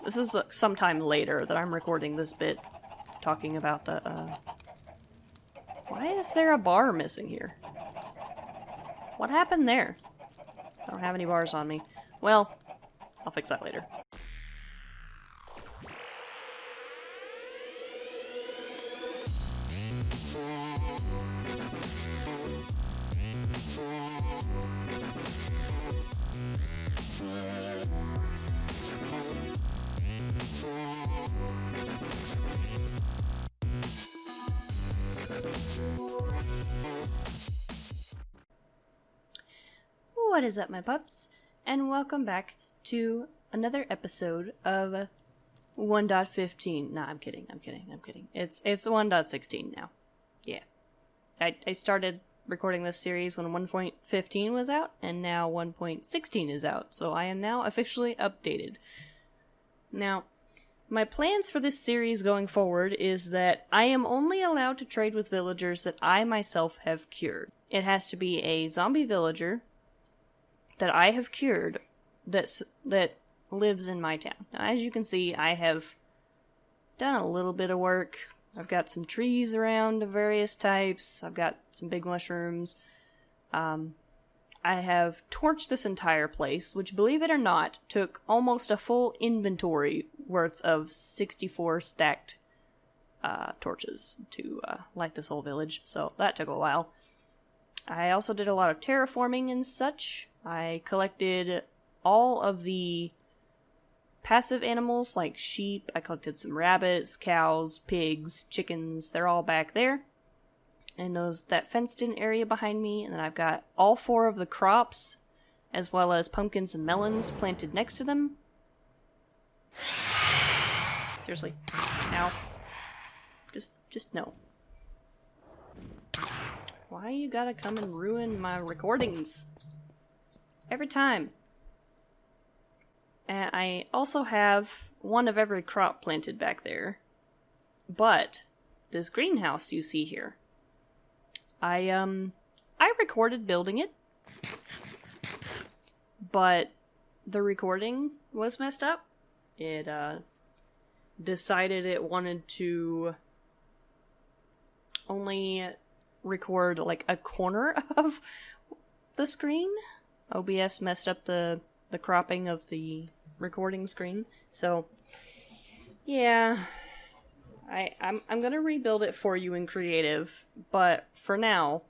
This is sometime later that I'm recording this bit, talking about the, Why is there a bar missing here? What happened there? I don't have any bars on me. Well, I'll fix that later. What is up, my pups? And welcome back to another episode of 1.15. Nah, I'm kidding. It's 1.16 now. Yeah. I started recording this series when 1.15 was out, and now 1.16 is out, so I am now officially updated. Now, my plans for this series going forward is that I am only allowed to trade with villagers that I myself have cured. It has to be a zombie villager that I have cured that lives in my town. Now, as you can see, I have done a little bit of work. I've got some trees around of various types. I've got some big mushrooms. I have torched this entire place, which, believe it or not, took almost a full inventory worth of 64 stacked torches to light this whole village, so that took a while. I also did a lot of terraforming and such. I collected all of the passive animals like sheep. I collected some rabbits, cows, pigs, chickens. They're all back there. And that fenced-in area behind me. And then I've got all 4 of the crops, as well as pumpkins and melons planted next to them. Seriously. Ow. Just no. Why you gotta come and ruin my recordings? Every time. And I also have one of every crop planted back there. But this greenhouse you see here, I recorded building it, but the recording was messed up. It decided it wanted to only record like a corner of the screen. OBS messed up the cropping of the recording screen. So yeah, I'm gonna rebuild it for you in creative, but for now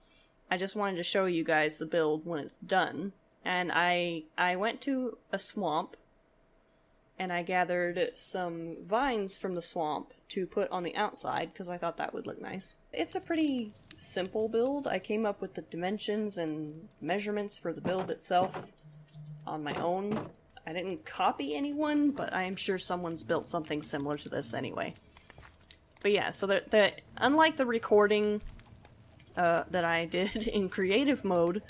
I just wanted to show you guys the build when it's done. And I went to a swamp and I gathered some vines from the swamp to put on the outside because I thought that would look nice. It's a pretty simple build. I came up with the dimensions and measurements for the build itself on my own. I didn't copy anyone, but I am sure someone's built something similar to this anyway. But yeah, so unlike the recording that I did in creative mode,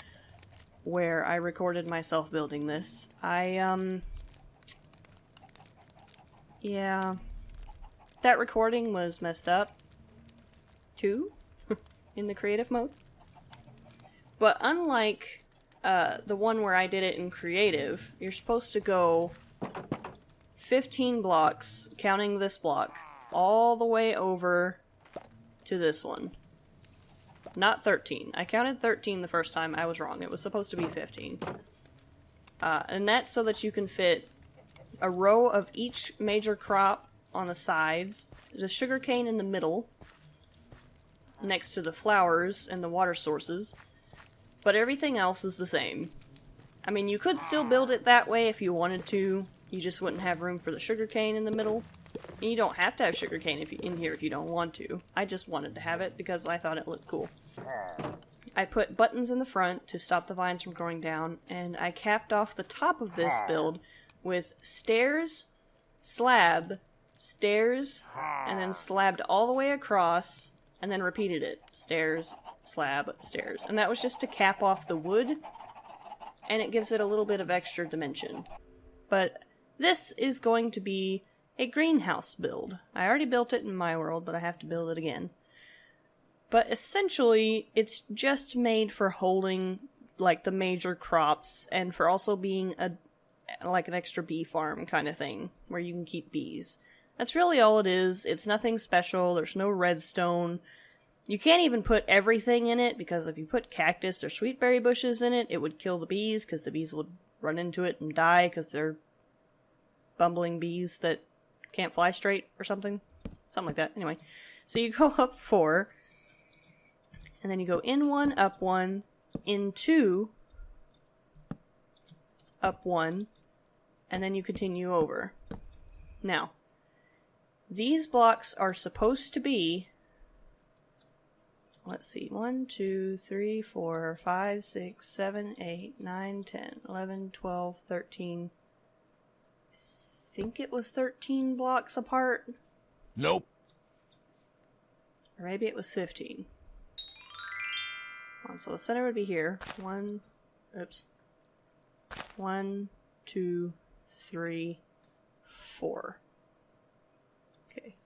where I recorded myself building this, yeah, that recording was messed up too in the creative mode. But unlike the one where I did it in creative, you're supposed to go 15 blocks, counting this block, all the way over to this one. Not 13. I counted 13 the first time. I was wrong. It was supposed to be 15. And that's so that you can fit a row of each major crop on the sides, the sugarcane in the middle, next to the flowers and the water sources, but everything else is the same. I mean, you could still build it that way if you wanted to, you just wouldn't have room for the sugarcane in the middle. And you don't have to have sugarcane in here if you don't want to. I just wanted to have it because I thought it looked cool. I put buttons in the front to stop the vines from growing down, and I capped off the top of this build with stairs, slab, stairs, and then slabbed all the way across, and then repeated it. Stairs, slab, stairs. And that was just to cap off the wood, and it gives it a little bit of extra dimension. But this is going to be a greenhouse build. I already built it in my world, but I have to build it again. But essentially, it's just made for holding, like, the major crops, and for also being like an extra bee farm kind of thing, where you can keep bees. That's really all it is. It's nothing special. There's no redstone. You can't even put everything in it, because if you put cactus or sweetberry bushes in it, it would kill the bees, because the bees would run into it and die, because they're bumbling bees that can't fly straight or something. Something like that. Anyway, so you go up 4, and then you go in 1, up 1, in 2, up 1, and then you continue over. Now, these blocks are supposed to be, let's see, 1, 2, 3, 4, 5, 6, 7, 8, 9, 10, 11, 12, 13. I think it was 13 blocks apart. Nope. Or maybe it was 15. So the center would be here. 1, 2, 3, 4. Okay.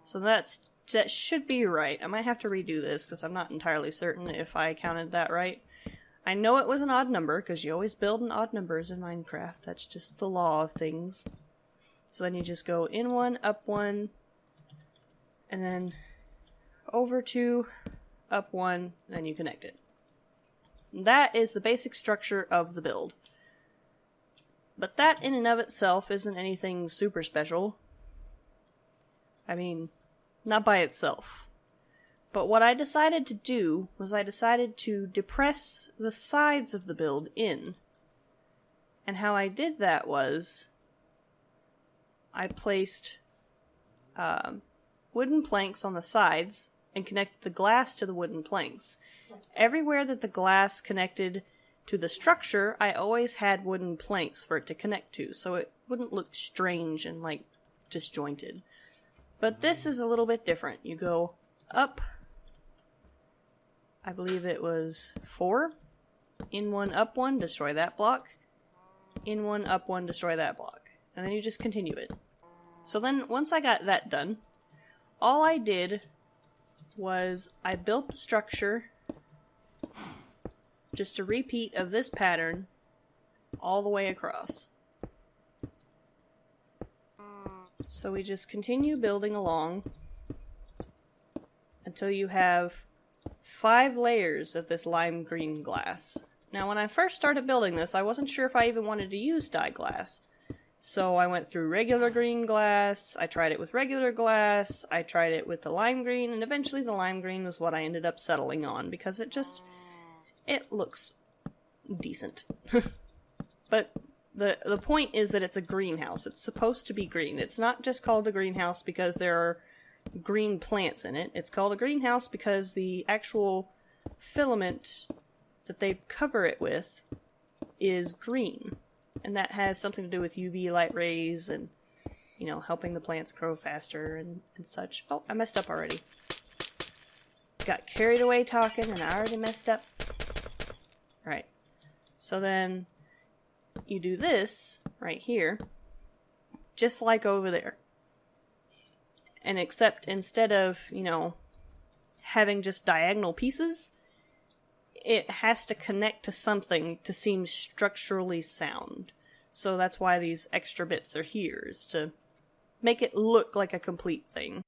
So that should be right. I might have to redo this because I'm not entirely certain if I counted that right. I know it was an odd number because you always build in odd numbers in Minecraft. That's just the law of things. So then you just go in 1, up 1, and then over 2, up 1, and then you connect it. That is the basic structure of the build. But that in and of itself isn't anything super special. I mean, not by itself. But what I decided to do was I decided to depress the sides of the build in. And how I did that was I placed wooden planks on the sides and connected the glass to the wooden planks. Everywhere that the glass connected to the structure, I always had wooden planks for it to connect to, so it wouldn't look strange and, like, disjointed. But this is a little bit different. You go up, I believe it was 4, in 1, up 1, destroy that block, in 1, up 1, destroy that block, and then you just continue it. So then, once I got that done, all I did was I built the structure, just a repeat of this pattern all the way across. So we just continue building along until you have 5 layers of this lime green glass. Now when I first started building this, I wasn't sure if I even wanted to use dye glass. So I went through regular green glass, I tried it with regular glass, I tried it with the lime green, and eventually the lime green was what I ended up settling on because it looks decent. But the point is that it's a greenhouse. It's supposed to be green. It's not just called a greenhouse because there are green plants in it. It's called a greenhouse because the actual filament that they cover it with is green. And that has something to do with UV light rays and, you know, helping the plants grow faster and such. Oh, I messed up already. Got carried away talking and I already messed up. Alright. So then you do this right here, just like over there. And except instead of, you know, having just diagonal pieces, it has to connect to something to seem structurally sound. So that's why these extra bits are here, is to make it look like a complete thing.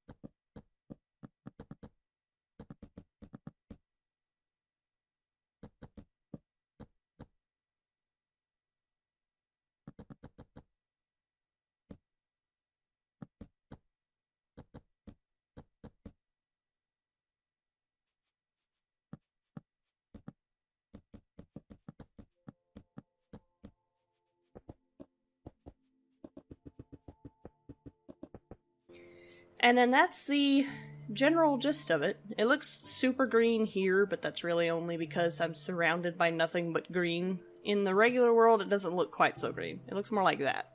And then that's the general gist of it. It looks super green here, but that's really only because I'm surrounded by nothing but green. In the regular world, it doesn't look quite so green. It looks more like that.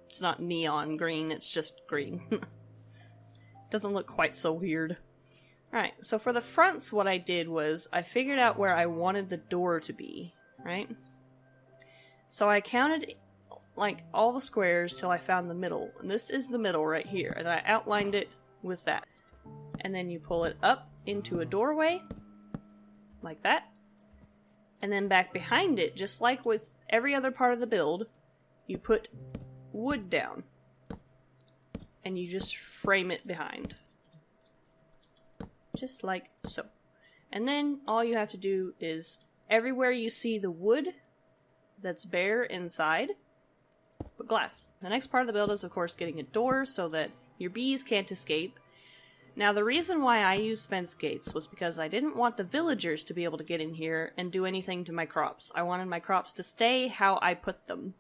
It's not neon green, it's just green. Doesn't look quite so weird. Alright, so for the fronts, what I did was I figured out where I wanted the door to be, right? So I counted like all the squares till I found the middle, and this is the middle right here, and I outlined it with that. And then you pull it up into a doorway like that, and then back behind it, just like with every other part of the build, you put wood down. And you just frame it behind. Just like so. And then all you have to do is, everywhere you see the wood that's bare inside, put glass. The next part of the build is, of course, getting a door so that your bees can't escape. Now, the reason why I used fence gates was because I didn't want the villagers to be able to get in here and do anything to my crops. I wanted my crops to stay how I put them.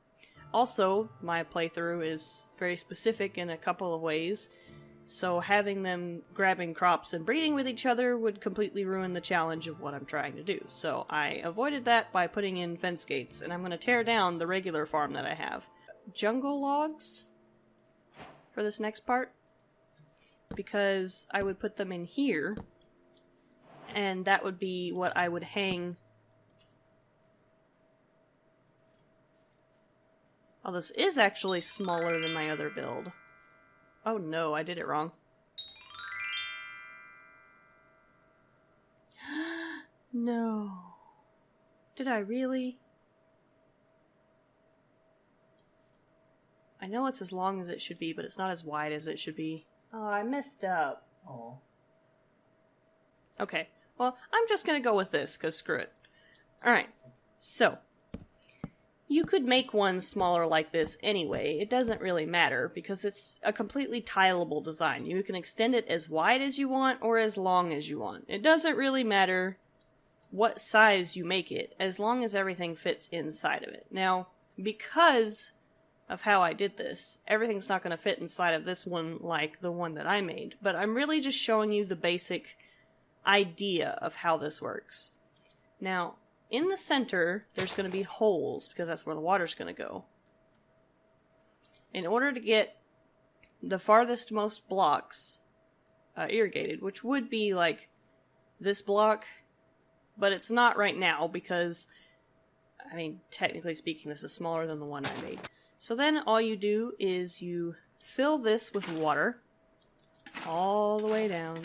Also, my playthrough is very specific in a couple of ways, so having them grabbing crops and breeding with each other would completely ruin the challenge of what I'm trying to do. So I avoided that by putting in fence gates, and I'm going to tear down the regular farm that I have. Jungle logs for this next part, because I would put them in here, and that would be what I would hang. Oh, this is actually smaller than my other build. Oh no, I did it wrong. No. Did I really? I know it's as long as it should be, but it's not as wide as it should be. Oh, I messed up. Oh. Okay, well, I'm just gonna go with this, because screw it. Alright, so you could make one smaller like this anyway. It doesn't really matter, because it's a completely tileable design. You can extend it as wide as you want, or as long as you want. It doesn't really matter what size you make it, as long as everything fits inside of it. Now, because of how I did this, everything's not going to fit inside of this one like the one that I made, but I'm really just showing you the basic idea of how this works. Now, in the center, there's going to be holes, because that's where the water's going to go. In order to get the farthest most blocks irrigated, which would be like this block, but it's not right now because, I mean, technically speaking, this is smaller than the one I made. So then all you do is you fill this with water all the way down,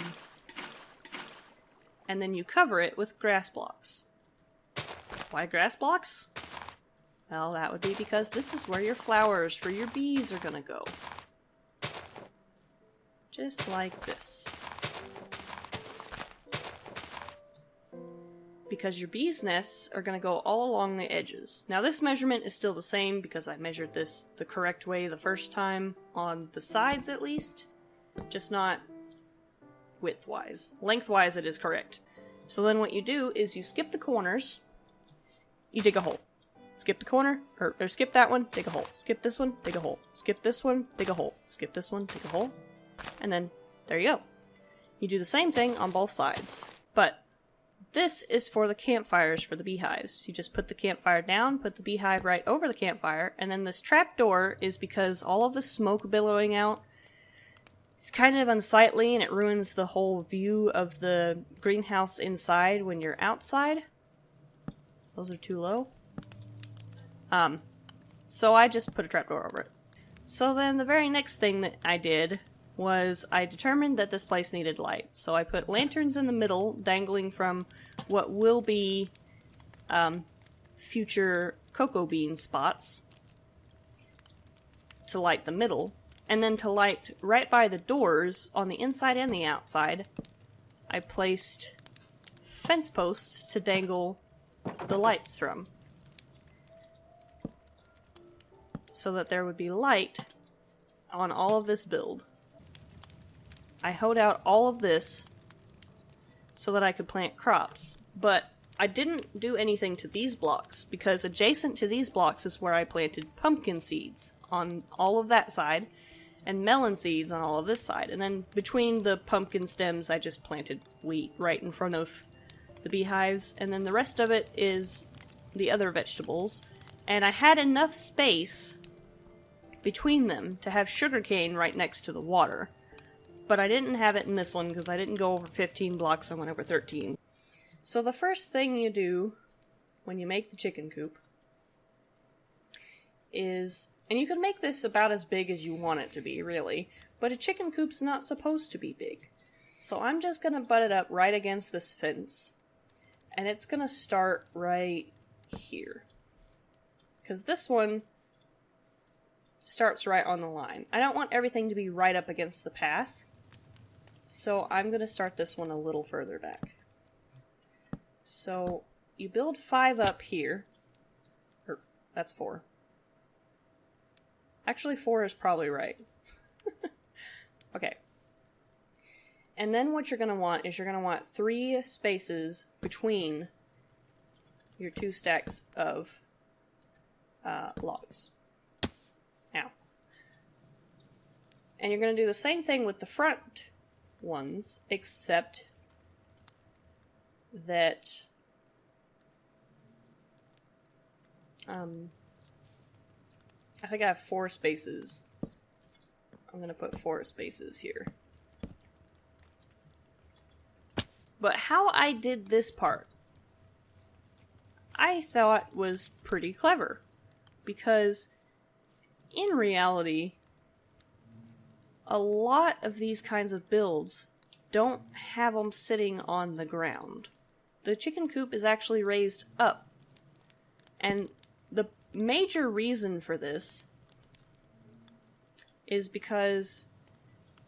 and then you cover it with grass blocks. Why grass blocks? Well, that would be because this is where your flowers for your bees are gonna go. Just like this. Because your bees' nests are going to go all along the edges. Now this measurement is still the same because I measured this the correct way the first time on the sides at least, just not width-wise. Lengthwise it is correct. So then what you do is you skip the corners, you dig a hole. Skip the corner, or skip that one, dig a hole. Skip this one, dig a hole. Skip this one, dig a hole. Skip this one, dig a hole. And then there you go. You do the same thing on both sides. But this is for the campfires for the beehives. You just put the campfire down, put the beehive right over the campfire, and then this trapdoor is because all of the smoke billowing out is kind of unsightly and it ruins the whole view of the greenhouse inside when you're outside. Those are too low. So I just put a trapdoor over it. So then the very next thing that I did was I determined that this place needed light. So I put lanterns in the middle, dangling from what will be future cocoa bean spots to light the middle. And then to light right by the doors, on the inside and the outside, I placed fence posts to dangle the lights from. So that there would be light on all of this build. I hoed out all of this so that I could plant crops, but I didn't do anything to these blocks because adjacent to these blocks is where I planted pumpkin seeds on all of that side and melon seeds on all of this side. And then between the pumpkin stems I just planted wheat right in front of the beehives, and then the rest of it is the other vegetables. And I had enough space between them to have sugarcane right next to the water. But I didn't have it in this one because I didn't go over 15 blocks, I went over 13. So the first thing you do when you make the chicken coop is, and you can make this about as big as you want it to be, really, but a chicken coop's not supposed to be big. So I'm just going to butt it up right against this fence, and it's going to start right here. because this one starts right on the line. I don't want everything to be right up against the path, so I'm going to start this one a little further back. So you build 5 up here. Or, that's 4. Actually, 4 is probably right. Okay. And then what you're going to want is you're going to want 3 spaces between your 2 stacks of logs. Now. And you're going to do the same thing with the front ones, except that I think I have 4 spaces. I'm going to put 4 spaces here. But how I did this part, I thought was pretty clever. Because, in reality, a lot of these kinds of builds don't have them sitting on the ground. The chicken coop is actually raised up. And the major reason for this is because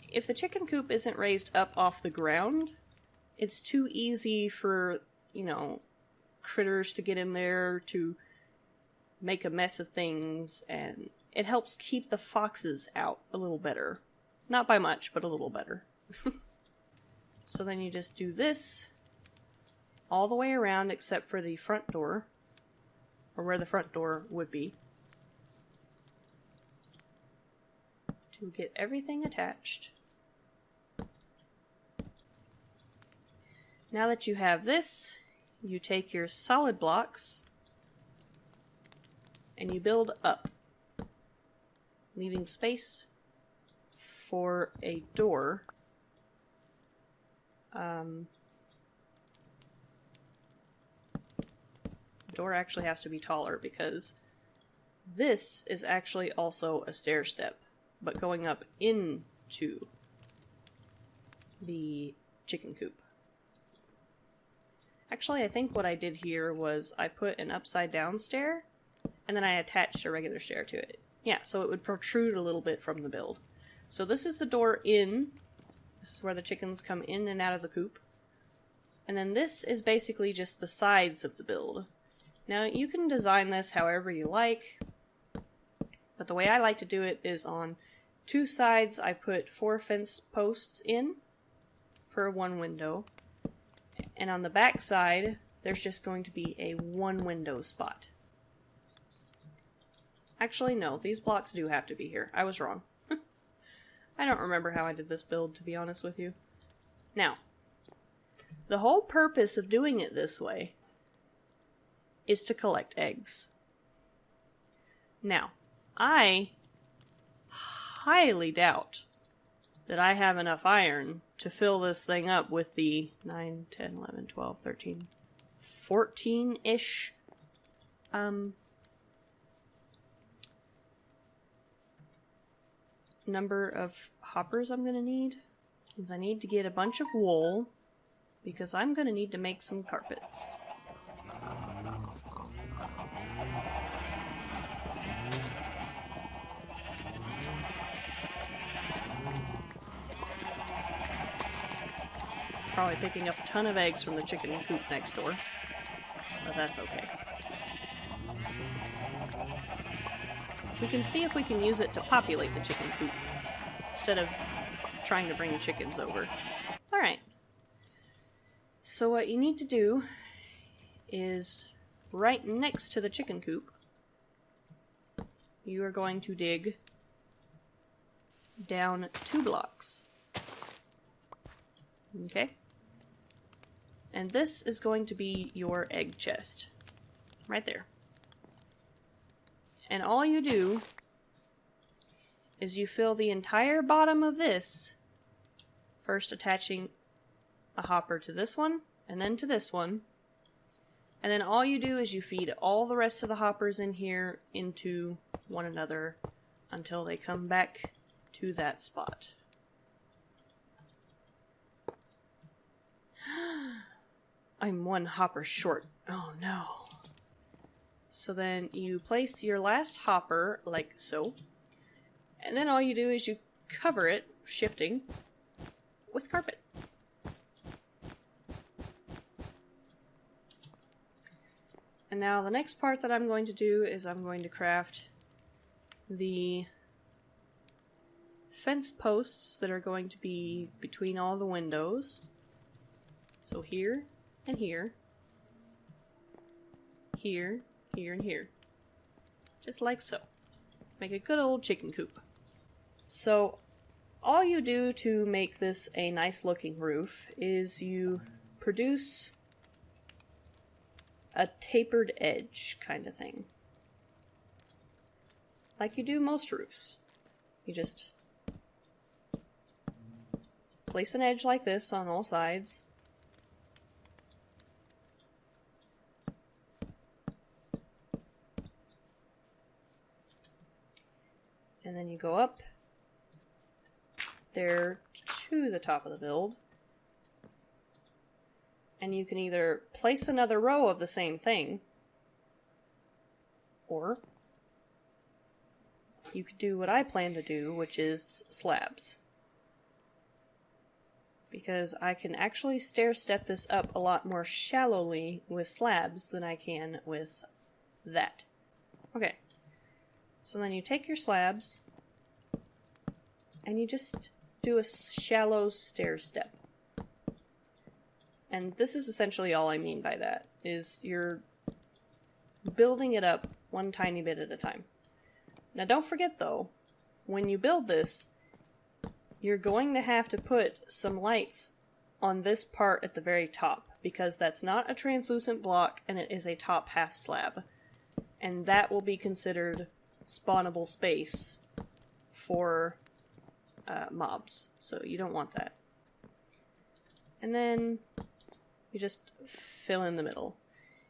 if the chicken coop isn't raised up off the ground, it's too easy for, you know, critters to get in there to make a mess of things, and it helps keep the foxes out a little better. Not by much, but a little better. So then you just do this all the way around except for the front door, or where the front door would be, to get everything attached. Now that you have this, you take your solid blocks and you build up, leaving space for a door. Door actually has to be taller because this is actually also a stair step, but going up into the chicken coop. Actually, I think what I did here was I put an upside down stair and then I attached a regular stair to it. Yeah, so it would protrude a little bit from the build. So this is the door in. This is where the chickens come in and out of the coop. And then this is basically just the sides of the build. Now, you can design this however you like, but the way I like to do it is on 2 sides I put 4 fence posts in for 1 window, and on the back side there's just going to be a 1 window spot. Actually, no, these blocks do have to be here. I was wrong. I don't remember how I did this build, to be honest with you. Now, the whole purpose of doing it this way is to collect eggs. Now, I highly doubt that I have enough iron to fill this thing up with the 9, 10, 11, 12, 13, 14-ish number of hoppers I'm going to need. Is I need to get a bunch of wool because I'm going to need to make some carpets. Probably picking up a ton of eggs from the chicken coop next door, but that's okay. We can see if we can use it to populate the chicken coop instead of trying to bring chickens over. Alright. So what you need to do is right next to the chicken coop, you are going to dig down 2 blocks. Okay? And this is going to be your egg chest. Right there. And all you do is you fill the entire bottom of this, first attaching a hopper to this one, and then to this one. And then all you do is you feed all the rest of the hoppers in here into one another until they come back to that spot. I'm 1 hopper short. Oh no. So then you place your last hopper like so, and then all you do is you cover it, shifting, with carpet. And now the next part that I'm going to do is I'm going to craft the fence posts that are going to be between all the windows. So here and here. Here, here, and here. Just like so. Make a good old chicken coop. So all you do to make this a nice looking roof is you produce a tapered edge kind of thing. Like you do most roofs. You just place an edge like this on all sides. And then you go up there to the top of the build. And you can either place another row of the same thing, or you could do what I plan to do, which is slabs. Because I can actually stair-step this up a lot more shallowly with slabs than I can with that. Okay. So then you take your slabs, and you just do a shallow stair-step. And this is essentially all I mean by that, is you're building it up one tiny bit at a time. Now don't forget though, when you build this, you're going to have to put some lights on this part at the very top, because that's not a translucent block and it is a top half slab. And that will be considered spawnable space for mobs, so you don't want that. And then you just fill in the middle.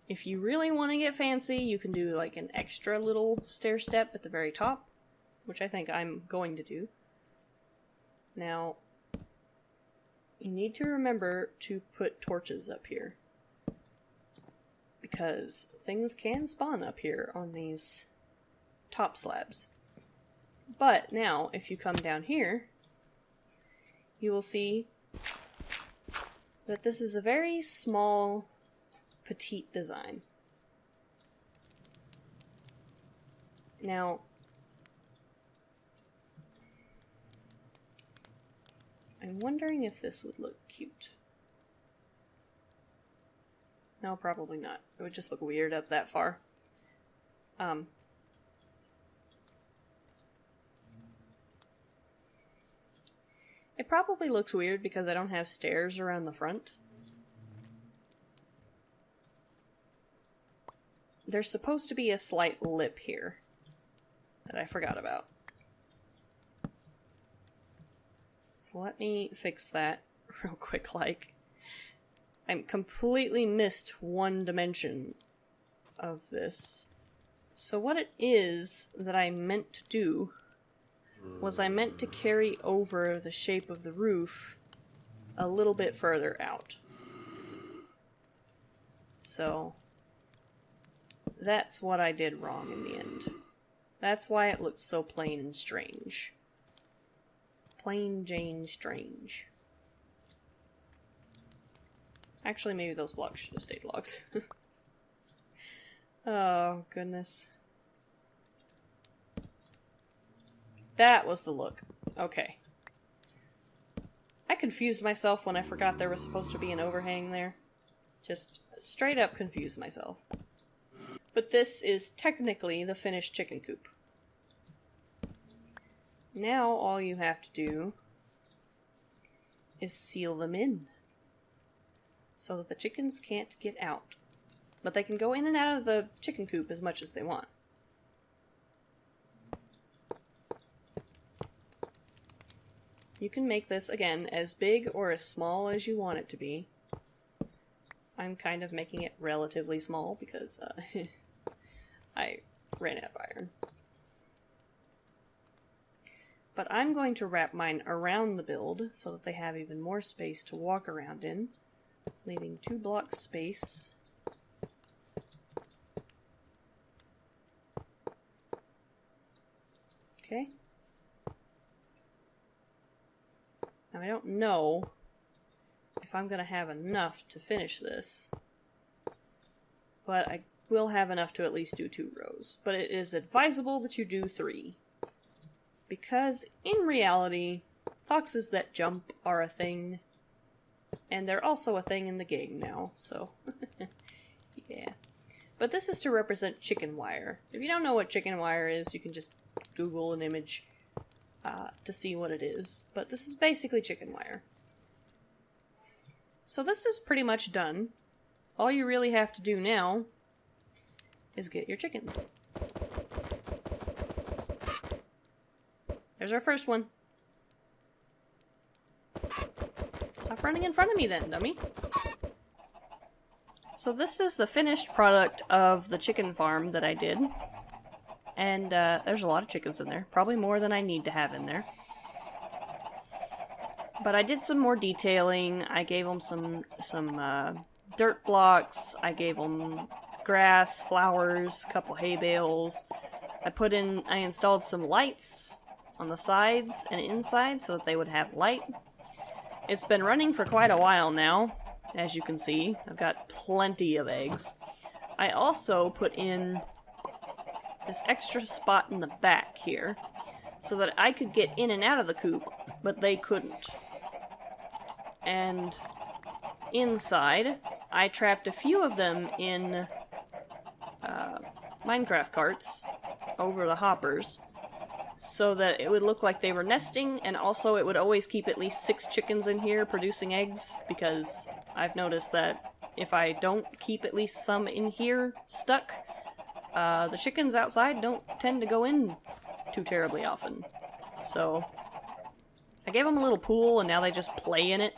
If you really want to get fancy, you can do like an extra little stair step at the very top, which I think I'm going to do. Now, you need to remember to put torches up here, because things can spawn up here on these top slabs. But now, if you come down here, you will see that this is a very small, petite design. Now, I'm wondering if this would look cute. No, probably not. It would just look weird up that far. It probably looks weird because I don't have stairs around the front. There's supposed to be a slight lip here that I forgot about. So let me fix that real quick, like. I completely missed one dimension of this. So what it is that I meant to do was I meant to carry over the shape of the roof a little bit further out. So that's what I did wrong in the end. That's why it looks so plain and strange. Plain Jane strange. Actually, maybe those blocks should have stayed logs. Oh, goodness. That was the look. Okay. I confused myself when I forgot there was supposed to be an overhang there. Just straight up confused myself. But this is technically the finished chicken coop. Now all you have to do is seal them in, so that the chickens can't get out. But they can go in and out of the chicken coop as much as they want. You can make this, again, as big or as small as you want it to be. I'm kind of making it relatively small because I ran out of iron. But I'm going to wrap mine around the build so that they have even more space to walk around in, leaving 2 blocks space Okay. Now I don't know if I'm gonna have enough to finish this, but I will have enough to at least do 2 rows. But it is advisable that you do 3. Because in reality, foxes that jump are a thing. And they're also a thing in the game now, so yeah. But this is to represent chicken wire. If you don't know what chicken wire is, you can just Google an image to see what it is. But this is basically chicken wire. So this is pretty much done. All you really have to do now is get your chickens. There's our first one. Stop running in front of me then, dummy. So this is the finished product of the chicken farm that I did. And there's a lot of chickens in there. Probably more than I need to have in there. But I did some more detailing. I gave them some dirt blocks. I gave them grass, flowers, a couple hay bales. I installed some lights on the sides and inside so that they would have light. It's been running for quite a while now, as you can see. I've got plenty of eggs. I also put in this extra spot in the back here so that I could get in and out of the coop, but they couldn't. And inside, I trapped a few of them in Minecraft carts over the hoppers so that it would look like they were nesting, and also it would always keep at least 6 chickens in here producing eggs, because I've noticed that if I don't keep at least some in here stuck, the chickens outside don't tend to go in too terribly often. So I gave them a little pool, and now they just play in it.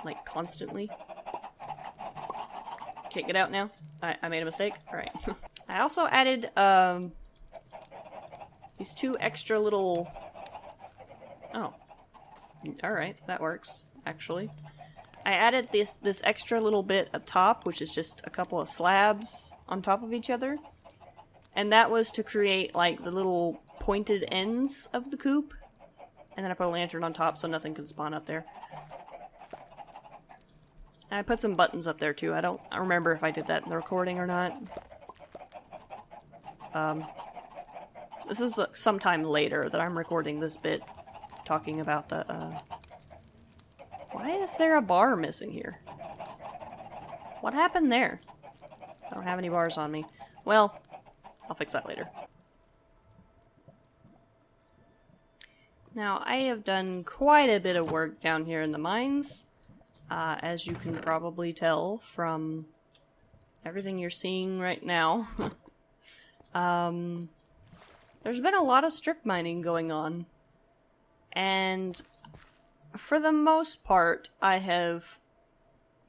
Like, constantly. Can't get out now? I made a mistake? Alright. I also added, these 2 extra little... Oh. Alright, that works, actually. I added this extra little bit up top, which is just a couple of slabs on top of each other. And that was to create, like, the little pointed ends of the coop. And then I put a lantern on top so nothing can spawn up there. And I put some buttons up there too. I don't remember if I did that in the recording or not. This is sometime later that I'm recording this bit, talking about the, Why is there a bar missing here? What happened there? I don't have any bars on me. Well, I'll fix that later. Now, I have done quite a bit of work down here in the mines. As you can probably tell from everything you're seeing right now. There's been a lot of strip mining going on. And for the most part, I have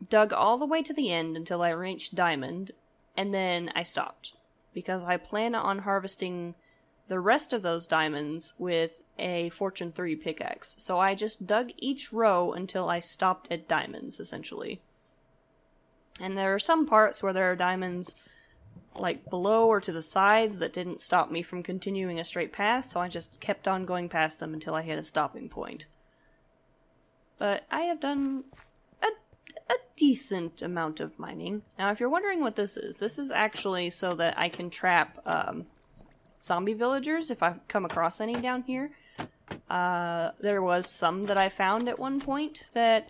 dug all the way to the end until I reached diamond, and then I stopped. Because I plan on harvesting the rest of those diamonds with a Fortune 3 pickaxe. So I just dug each row until I stopped at diamonds, essentially. And there are some parts where there are diamonds, like, below or to the sides that didn't stop me from continuing a straight path, so I just kept on going past them until I hit a stopping point. But I have done a decent amount of mining. Now, if you're wondering what this is actually so that I can trap, zombie villagers, if I come across any down here. There was some that I found at one point there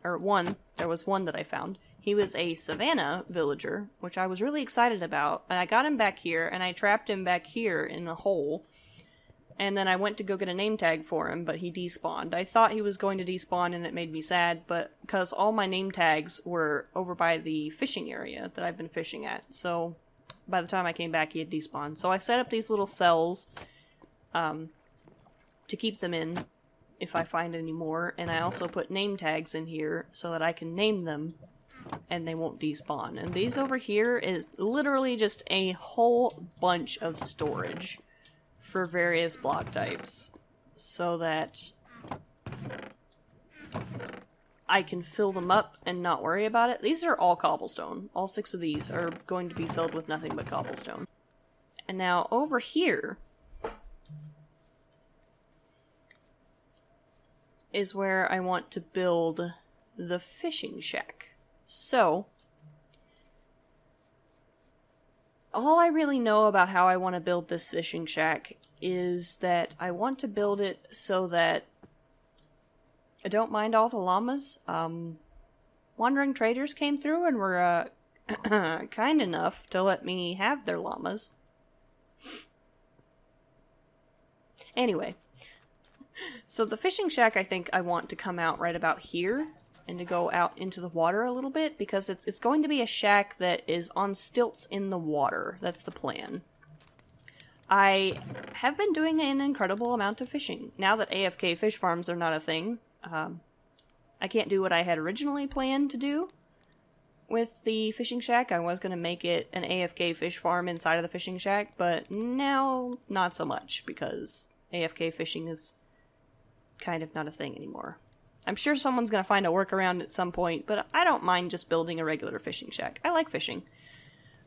was one that I found. He was a savannah villager, which I was really excited about, and I got him back here, and I trapped him back here in a hole, and then I went to go get a name tag for him, but he despawned. I thought he was going to despawn, and it made me sad, but because all my name tags were over by the fishing area that I've been fishing at, so by the time I came back, he had despawned. So I set up these little cells to keep them in if I find any more. And I also put name tags in here so that I can name them and they won't despawn. And these over here is literally just a whole bunch of storage for various block types so that I can fill them up and not worry about it. These are all cobblestone. All 6 of these are going to be filled with nothing but cobblestone. And now over here, is where I want to build the fishing shack. So, all I really know about how I want to build this fishing shack is that I want to build it so that I don't mind all the llamas. Wandering traders came through and were kind enough to let me have their llamas. Anyway, so the fishing shack, I think I want to come out right about here and to go out into the water a little bit, because it's going to be a shack that is on stilts in the water. That's the plan. I have been doing an incredible amount of fishing. Now that AFK fish farms are not a thing, I can't do what I had originally planned to do with the fishing shack. I was going to make it an AFK fish farm inside of the fishing shack, but now not so much, because AFK fishing is kind of not a thing anymore. I'm sure someone's going to find a workaround at some point, but I don't mind just building a regular fishing shack. I like fishing.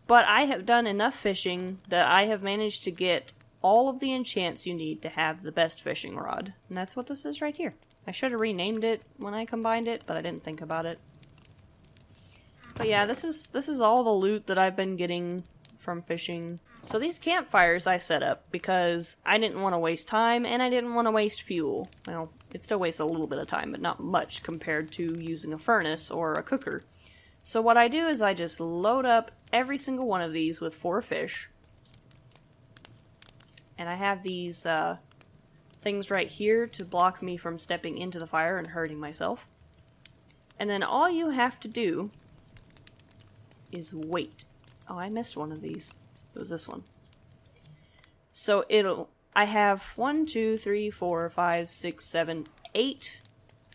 But I have done enough fishing that I have managed to get all of the enchants you need to have the best fishing rod. And that's what this is right here. I should have renamed it when I combined it, but I didn't think about it. But yeah, this is all the loot that I've been getting from fishing. So these campfires I set up because I didn't want to waste time and I didn't want to waste fuel. Well, it still wastes a little bit of time, but not much compared to using a furnace or a cooker. So what I do is I just load up every single one of these with 4 fish. And I have these things right here to block me from stepping into the fire and hurting myself. And then all you have to do is wait. Oh, I missed one of these. It was this one. So I have 1, 2, 3, 4, 5, 6, 7, 8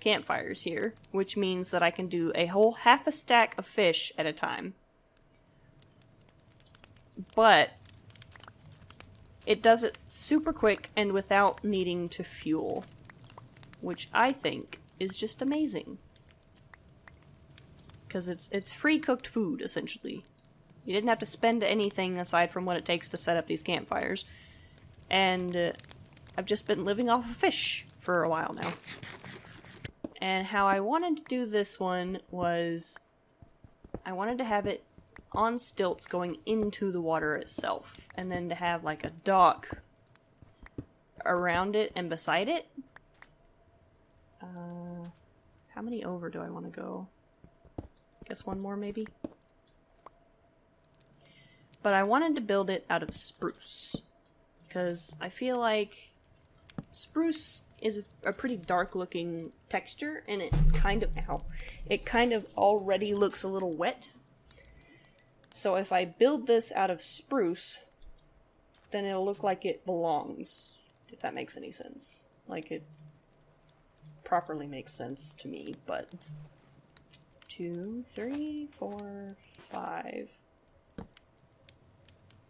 campfires here, which means that I can do a whole half a stack of fish at a time. But it does it super quick and without needing to fuel, which I think is just amazing. Because it's free cooked food, essentially. You didn't have to spend anything aside from what it takes to set up these campfires. And I've just been living off of fish for a while now. And how I wanted to do this one was I wanted to have it on stilts going into the water itself. And then to have like a dock around it and beside it. How many over do I want to go? Guess one more maybe? But I wanted to build it out of spruce. Because I feel like spruce is a pretty dark looking texture, and it kind of already looks a little wet. So if I build this out of spruce, then it'll look like it belongs, if that makes any sense. Like it properly makes sense to me, but 2, 3, 4, 5.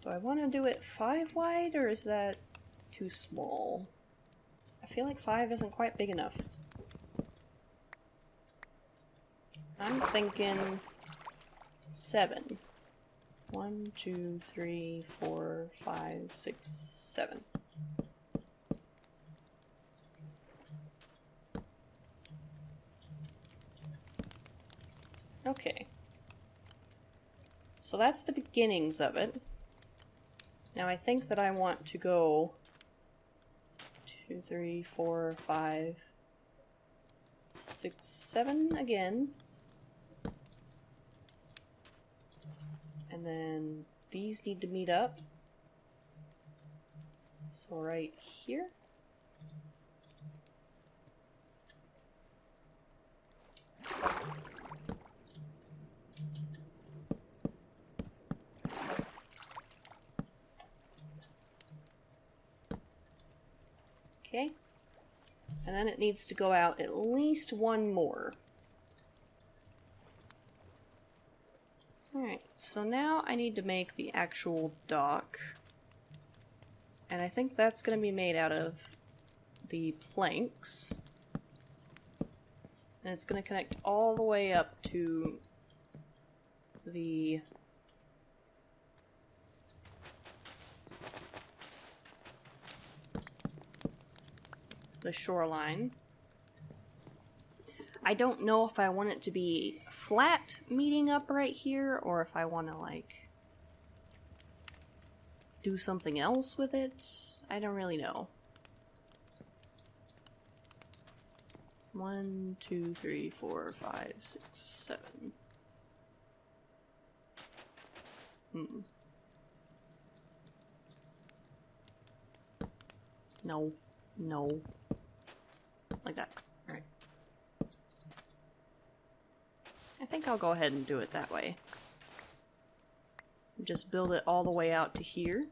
Do I want to do it 5 wide, or is that too small? I feel like 5 isn't quite big enough. I'm thinking 7. 1, 2, 3, 4, 5, 6, 7. Okay. So that's the beginnings of it. Now I think that I want to go 2, 3, 4, 5, 6, 7 again. And then these need to meet up. So right here. Okay. And then it needs to go out at least one more. Alright, so now I need to make the actual dock. And I think that's going to be made out of the planks. And it's going to connect all the way up to the shoreline. I don't know if I want it to be flat meeting up right here, or if I want to, like, do something else with it. I don't really know. 1, 2, 3, 4, 5, 6, 7. No. No. Like that. Alright. I think I'll go ahead and do it that way. Just build it all the way out to here.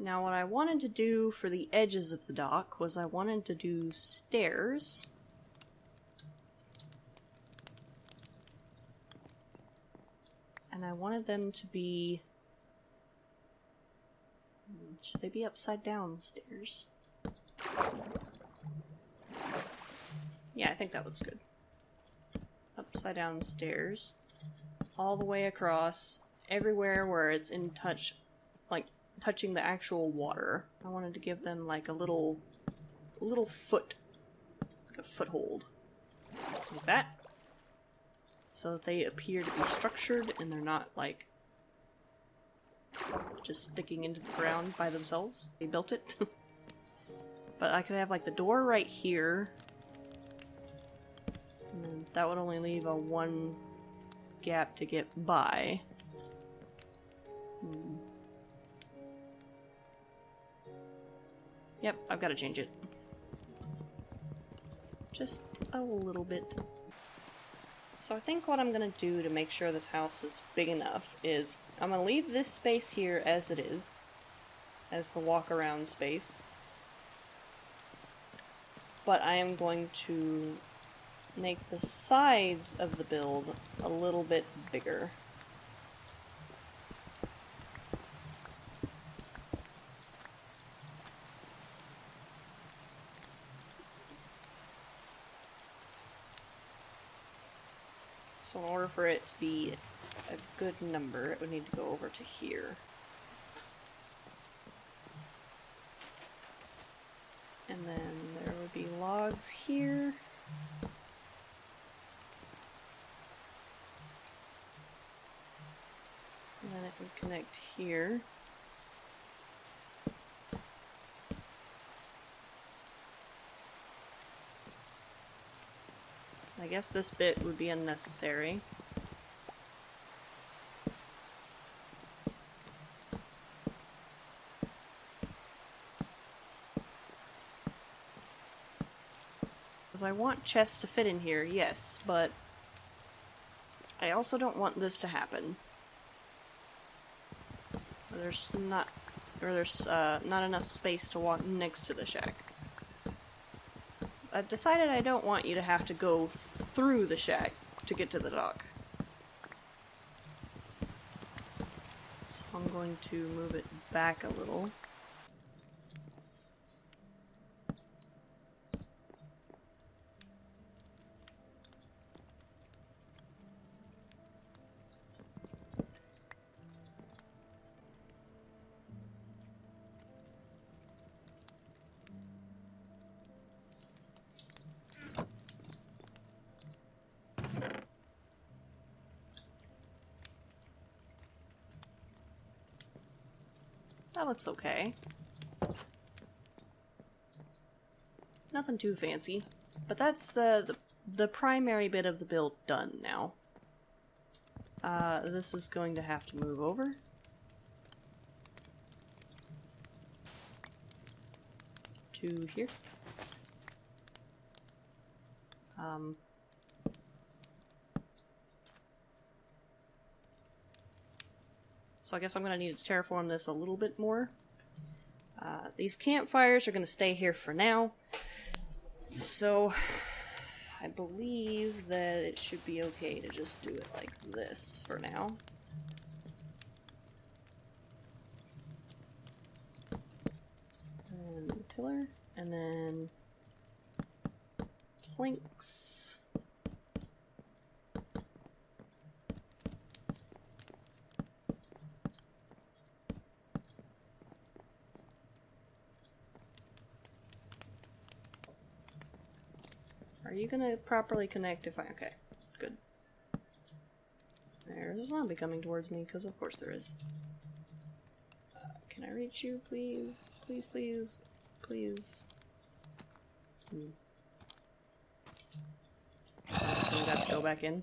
Now what I wanted to do for the edges of the dock was I wanted to do stairs. And I wanted them to be... should they be upside down stairs? Yeah, I think that looks good. Upside down stairs. All the way across. Everywhere where it's in touch, like, touching the actual water. I wanted to give them like a little foot, like a foothold, like that, so that they appear to be structured and they're not like just sticking into the ground by themselves. They built it. But I could have like the door right here, and then that would only leave a one gap to get by. Yep, I've got to change it. Just a little bit. So I think what I'm going to do to make sure this house is big enough is I'm going to leave this space here as it is, as the walk-around space. But I am going to make the sides of the build a little bit bigger. So in order for it to be a good number, it would need to go over to here. And then there would be logs here. And then it would connect here. I guess this bit would be unnecessary. Because I want chests to fit in here, yes, but I also don't want this to happen. There's not enough space to walk next to the shack. I've decided I don't want you to have to go through the shack to get to the dock. So I'm going to move it back a little. That looks okay. Nothing too fancy, but that's the primary bit of the build done now. This is going to have to move over. To here. So I guess I'm going to need to terraform this a little bit more. These campfires are going to stay here for now. So I believe that it should be okay to just do it like this for now. And pillar, and then planks. Are you gonna properly connect if I... Okay, good. There's a zombie coming towards me, because of course there is. Can I reach you, please? Please, please, please. I'm just gonna have to go back in.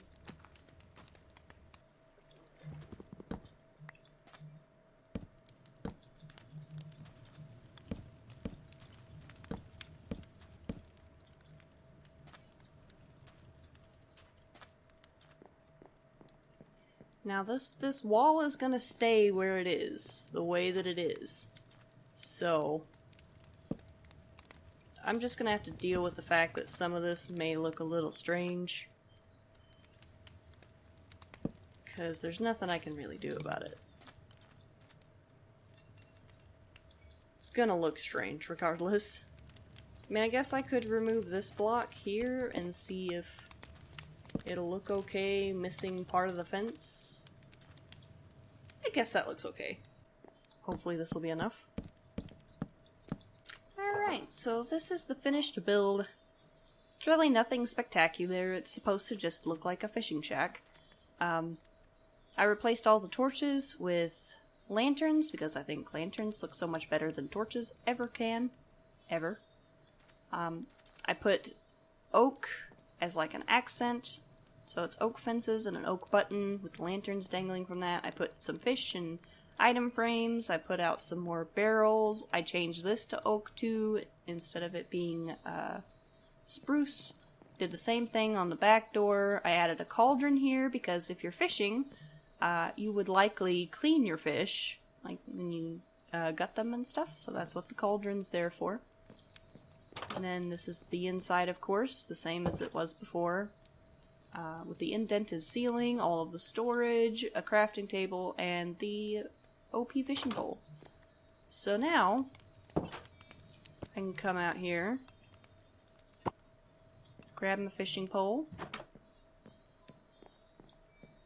Now this wall is gonna stay where it is, the way that it is. So I'm just gonna have to deal with the fact that some of this may look a little strange. Because there's nothing I can really do about it. It's gonna look strange regardless. I mean, I guess I could remove this block here and see if it'll look okay missing part of the fence. I guess that looks okay. Hopefully this will be enough. Alright, so this is the finished build. It's really nothing spectacular. It's supposed to just look like a fishing shack. I replaced all the torches with lanterns because I think lanterns look so much better than torches ever can. Ever. I put oak as like an accent. So it's oak fences and an oak button with lanterns dangling from that. I put some fish and item frames. I put out some more barrels. I changed this to oak too, instead of it being spruce. Did the same thing on the back door. I added a cauldron here because if you're fishing, you would likely clean your fish, like when you gut them and stuff. So that's what the cauldron's there for. And then this is the inside, of course, the same as it was before. With the indented ceiling, all of the storage, a crafting table, and the OP fishing pole. So now, I can come out here, grab my fishing pole,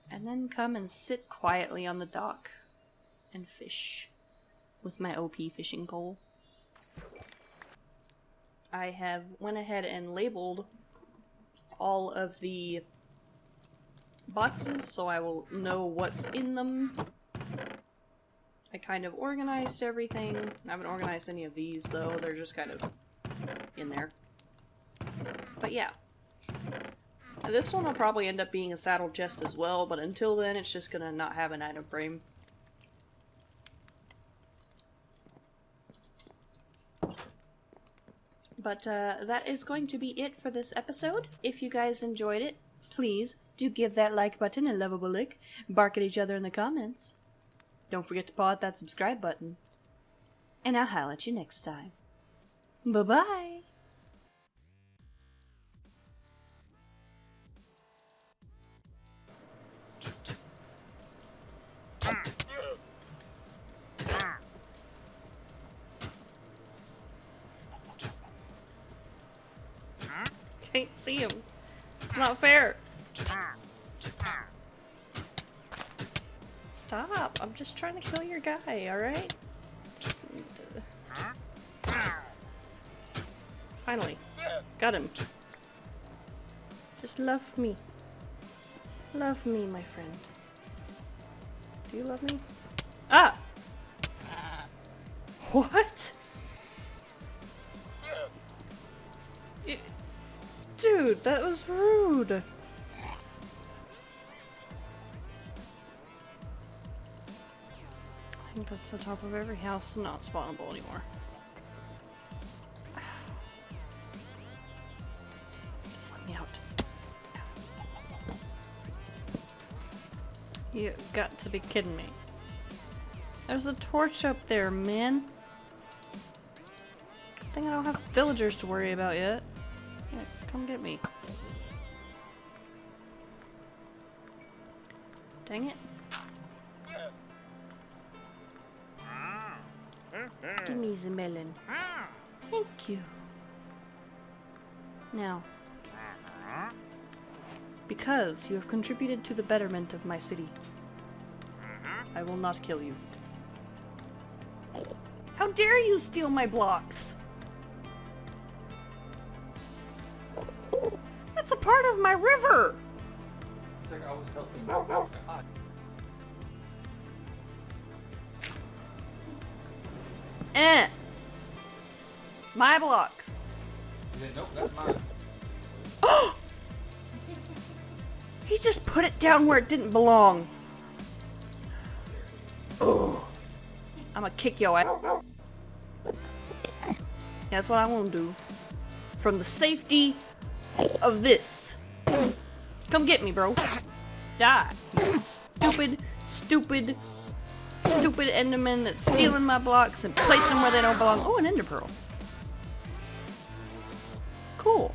and then come and sit quietly on the dock and fish with my OP fishing pole. I have went ahead and labeled all of the boxes so I will know what's in them. I kind of organized everything. I haven't organized any of these though, they're just kind of in there. But yeah. This one will probably end up being a saddle chest as well, but until then it's just gonna not have an item frame. But that is going to be it for this episode. If you guys enjoyed it, please do give that like button a lovable lick. Bark at each other in the comments. Don't forget to paw at that subscribe button. And I'll howl at you next time. Bye-bye! Can't see him. It's not fair. Stop. I'm just trying to kill your guy, alright? Finally. Got him. Just love me. Love me, my friend. Do you love me? Ah! What? Dude, that was rude. I think that's the top of every house, not spawnable anymore. Just let me out. You got to be kidding me. There's a torch up there, man. Good thing I don't have villagers to worry about yet. Yeah, come get me. Dang it. Give me the melon. Thank you. Now, because you have contributed to the betterment of my city, I will not kill you. How dare you steal my blocks? That's a part of my river! It's like I was helping you. God. My block. He said, nope, that's mine. Oh! He just put it down where it didn't belong. Oh. I'm gonna kick your ass. That's what I want to do. From the safety of this. Come get me, bro. Die. You stupid, stupid, stupid enderman that's stealing my blocks and placing them where they don't belong. Oh, an ender pearl. Cool.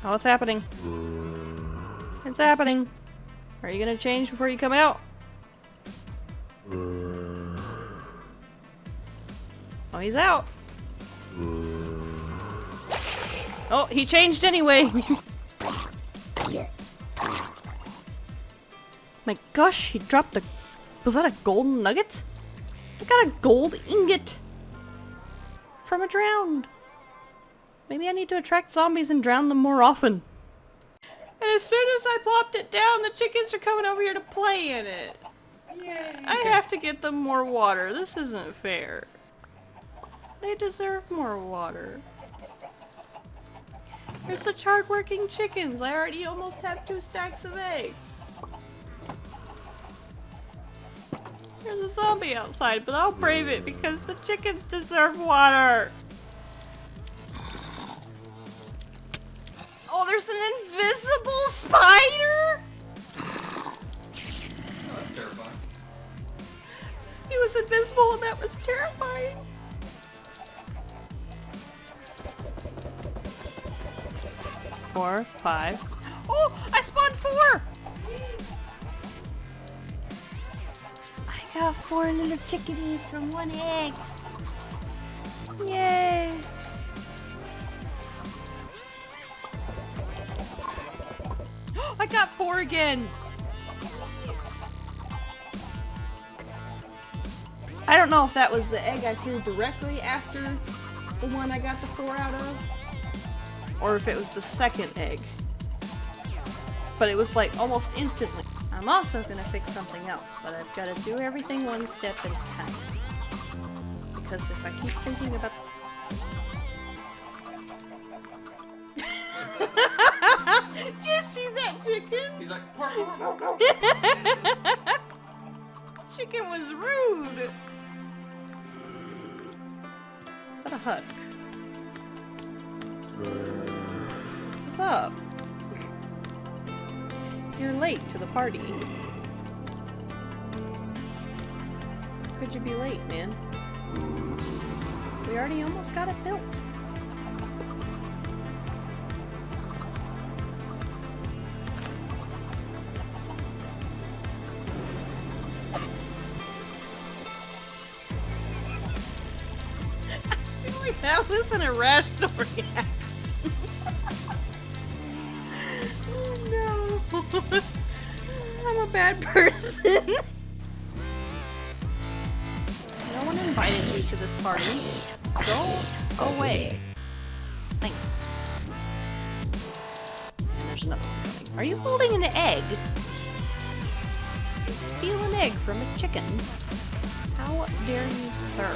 Oh, it's happening. It's happening. Are you gonna change before you come out? Oh, he's out. Oh, he changed anyway. My gosh, he dropped a... Was that a golden nugget? I got a gold ingot from a drowned. Maybe I need to attract zombies and drown them more often. And as soon as I plopped it down, the chickens are coming over here to play in it. Yay. I have to get them more water. This isn't fair. They deserve more water. They're such hard-working chickens. I already almost have 2 stacks of eggs. There's a zombie outside, but I'll brave it because the chickens deserve water. Oh, there's an invisible spider? Oh, that's terrifying. He was invisible and that was terrifying. Four, 5. Oh, I spawned 4! I got 4 little chickadees from 1 egg. Yay! I got 4 again! I don't know if that was the egg I threw directly after the one I got the 4 out of, or if it was the second egg. But it was like almost instantly. I'm also gonna fix something else, but I've gotta do everything 1 step at a time. Because if I keep thinking about... Did you see that chicken? He's like, parkour. Chicken was rude. Is that a husk? What's up? You're late to the party. Could you be late, man? We already almost got it built. I feel like that was an irrational reaction. Oh no. I'm a bad person. No one invited you to this party. Go away. Thanks. And there's another one coming. Are you holding an egg? You steal an egg from a chicken. How dare you, sir?